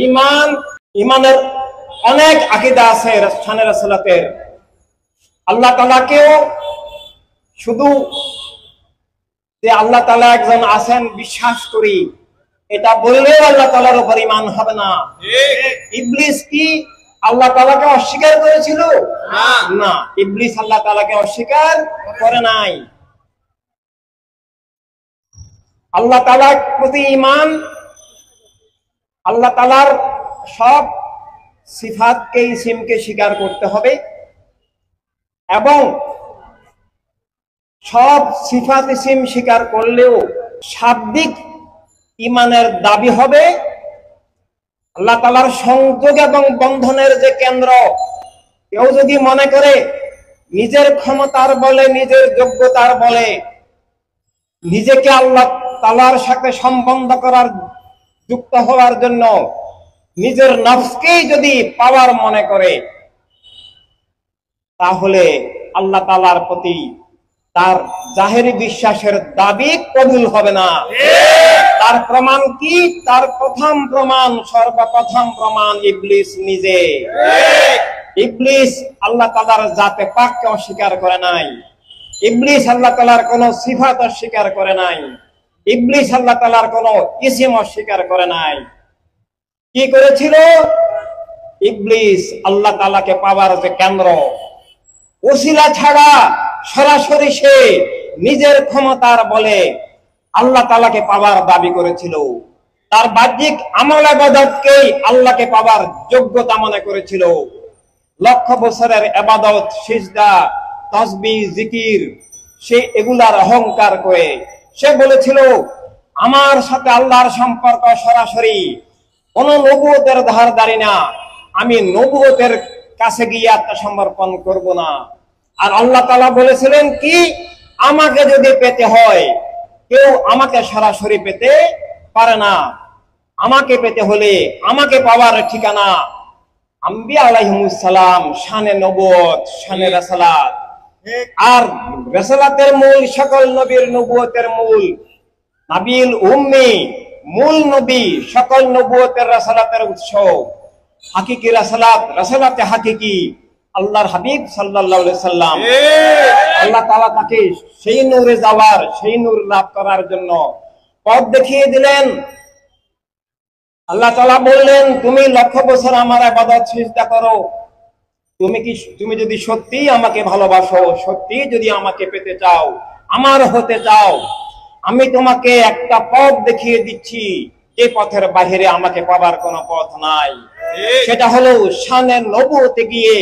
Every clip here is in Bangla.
ইমান ইমানের অনেক আকীদা আছে শানে রাসূলাতের। আল্লাহ তাআলাকেও শুধু যে আল্লাহ তাআলা একজন আছেন বিশ্বাস করি এটা বললেও আল্লাহ তাআলার উপর ঈমান হবে না। ইবলিস কি আল্লাহ তাআলাকে অস্বীকার করেছিল? না, ইবলিস আল্লাহ তাআলাকে অস্বীকার করে নাই। আল্লাহ তাআলার প্রতি ঈমান, আল্লাহ তাআলার সব সিফাতকে ইসিমকে স্বীকার করতে হবে এবং সব সিফাত ইসিম স্বীকার করলেও শাব্দিক ঈমানের দাবি হবে আল্লাহ তাআলার সংযোগ এবং বন্ধনের যে কেন্দ্র। কেউ যদি মনে করে নিজের ক্ষমতার বলে, নিজের যোগ্যতার বলে নিজেকে আল্লাহ তাআলার সাথে সম্বন্ধ করার, যুক্ত হওয়ার জন্য নিজের নফসকেই যদি পাওয়ার মনে করে, তাহলে আল্লাহ তাআলার প্রতি তার জাহেরি বিশ্বাসের দাবি কবুল হবে না। তার প্রমাণ কি? তার প্রথম প্রমাণ, সর্বপ্রথম প্রমাণ ইবলিস নিজে। ইবলিস আল্লাহ তাআলার জাতে পাককে অস্বীকার করে নাই। ইবলিস আল্লাহ তাআলার কোন সিফাত অস্বীকার করে নাই। ইবলিস আল্লাহ তাআলার কোন ইসিম অস্বীকার করে নাই। কি করেছিল? ইবলিস আল্লাহ তাআলাকে পাওয়ার যে কেন্দ্র, ওসিলা ছাড়া সরাসরি সে নিজের ক্ষমতার বলে আল্লাহ তাআলাকে পাওয়ার দাবি করেছিল। তার বাহ্যিক আমল ইবাদতকেই আল্লাহকে পাওয়ার যোগ্যতা মনে করেছিল। লক্ষ বছরের ইবাদত, সিজদা, তাসবিহ, জিকির, সে এগুলার অহংকার করে সে বলেছিল আমার সাথে আল্লাহর সম্পর্ক সরাসরি, কোন নবুয়তের ধারধারি না, আমি নবুয়তের কাছে গিয়ে আত্মসমর্পণ করব না। আর আল্লাহ তাআলা বলেছিলেন কি, আমাকে যদি পেতে হয় কেউ আমাকে সরাসরি পেতে পারে না। আমাকে পেতে হলে আমাকে পাওয়ার ঠিকানা আম্বিয়া আলাইহিমুস সালাম, শানে নবুয়ত, শানে রাসালাত। আর রাসালাতের মূল, সকল নবীর নবুয়তের মূল নাবিল উম্মি, মূল নবী, সকল নবুয়তের রাসালাতের উৎস, হাকিকি রাসালাত, রাসালাতে হাকিকি আল্লাহর হাবিব সাল্লাল্লাহু আলাইহি সাল্লাম। আল্লাহ তাআলা তাকে সেই নূরে যাওয়ার, সেই নূর লাভ করার জন্য পথ দেখিয়ে দিলেন। আল্লাহ তাআলা বললেন তুমি লক্ষ বছর আমার ইবাদত সিজদা করো, তুমি যদি সত্যি আমাকে ভালোবাসো, সত্যি যদি আমাকে পেতে চাও, আমার হতে চাও, আমি তোমাকে একটা পথ দেখিয়ে দিচ্ছি, যে পথের বাইরে আমাকে পাবার কোনো পথ নাই। সেটা হলো শানে নবুয়তে গিয়ে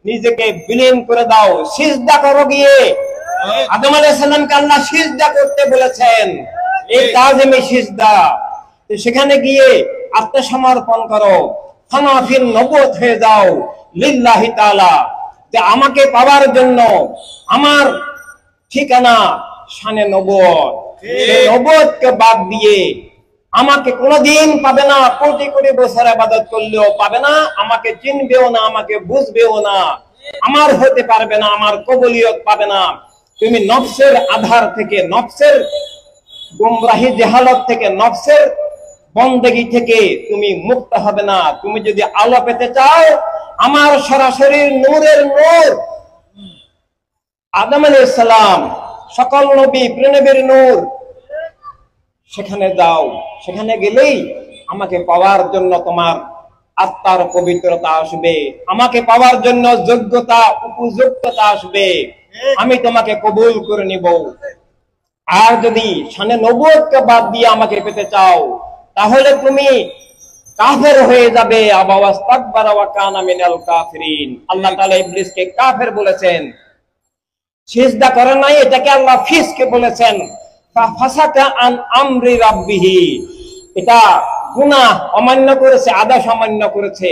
নিজেকে বিলীন করে দাও, সিজদা করো। গিয়ে আদম আলাইহিস সালামকে আল্লাহ সিজদা করতে বলেছেন, এই তাজিমে সিজদা। সেখানে গিয়ে আত্মসমর্পণ করো, ফানাফিন নবুয়ত হয়ে যাও লিল্লাহি তাআলা। যে আমাকে পাওয়ার জন্য আমার ঠিকানা শানে নবুয়ত। এই নবুয়তকে বাদ দিয়ে আমাকে কোনোদিন পাবে না, কোটি কোটি বছর ইবাদত করলেও পাবে না, আমাকে চিনবেও না, আমাকে বুঝবেও না, আমার হতে পারবে না, আমার কবুলিয়ত পাবে না। তুমি নফসের আধার থেকে, নফসের গুমরাহি জাহালত থেকে, নফসের বন্দেগী থেকে তুমি মুক্ত হবে না। তুমি যদি আলো পেতে চাও, আমার সরাসরি নূরের নূর আদম আলাইহিস সালাম, সকল নবী প্রিয়নবীর নূর, সেখানে যাও। সেখানে গেলেই আমাকে পাওয়ার জন্য তোমার আত্মার পবিত্রতা আসবে, আমাকে পাওয়ার জন্য যোগ্যতা, উপযুক্ততা আসবে, আমি তোমাকে কবুল করে নিব। আর যদি শানে নবুয়তকে বাদ দিয়ে আমাকে পেতে চাও, তাহলে তুমি কাফের হয়ে যাবে। আবাওয়াস্তাকবারা ওয়া কানা মিনাল কাফিরিন। আল্লাহ তাআলা ইবলিসকে কাফের বলেছেন, সিজদা করে নাই, এটাকে আল্লাহ ফিসকে বলেছেন, ফাসাকা আন আমরি রাব্বিহি। এটা গুনাহ, অমান্য করেছে, আদেশ অমান্য করেছে।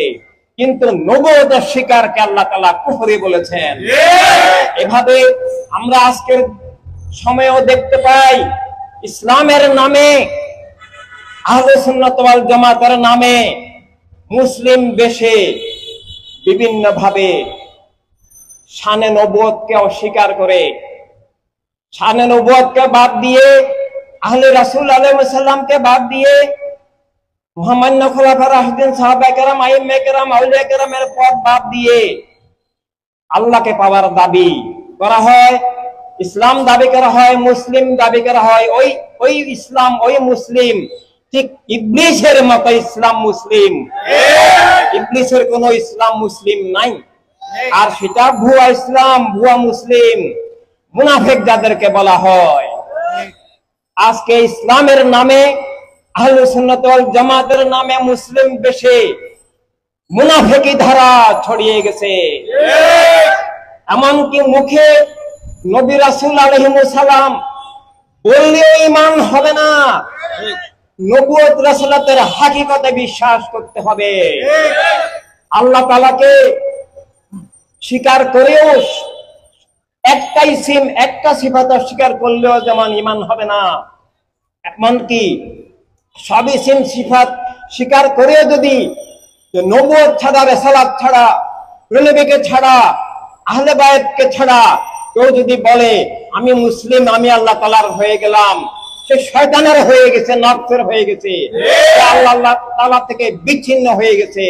কিন্তু নবুয়ত স্বীকারকে আল্লাহ তাআলা কুফরি বলেছেন। এভাবে আমরা আজকের সময়েও দেখতে পাই, ইসলামের নামে, আহলে সুন্নাত ওয়াল জামাতের নামে মুসলিম বেশে বিভিন্ন ভাবে শানে নবুয়তকে অস্বীকার করে, শানে নবুয়তকে বাদ দিয়ে, আহলে রাসূল আলাইহিস সালামকে বাদ দিয়ে মহামান্য খোলাফা রাশিদিন, সাহাবায়ে কেরাম, আইম্মায়ে কেরাম, আউলিয়া কেরামের পথ বাদ দিয়ে আল্লাহকে পাওয়ার দাবি করা হয়, ইসলাম দাবি করা হয়, মুসলিম দাবি করা হয়। ওই ইসলাম, ওই মুসলিম ঠিক ইবলিসের মতো ইসলাম মুসলিম। ইবলিসের কোন ইসলাম মুসলিম নাই, আর সেটা ভুয়া ইসলাম, ভুয়া মুসলিম, মুনাফিক যাদেরকে বলা হয়। আজকে ইসলামের নামে, আহলে সুন্নাত ওয়াল জামাতের নামে মুসলিম বেশে মুনাফিকি ধারা ছড়িয়ে গেছে। এমনকি মুখে নবী রাসূল আলাইহিস সালাম বললেও ঈমান হবে না, নবুয়ত রাসূলতের হাকিকতে বিশ্বাস করতে হবে। আল্লাহ তাআলাকে স্বীকার করেও একটা সিফাত অস্বীকার করলেও যেমন ঈমান হবে না, এমনকি সবই সিফাত স্বীকার করেও যদি নবুয়ত ছাড়া, রিসালাত ছাড়া, নবীকে ছাড়া, আহলে বায়তকে ছাড়া কেউ যদি বলে আমি মুসলিম, আমি আল্লাহ তাআলার হয়ে গেলাম, সে শয়তানের হয়ে গেছে, নফসের হয়ে গেছে, আল্লাহ তাআলা থেকে বিচ্ছিন্ন হয়ে গেছে।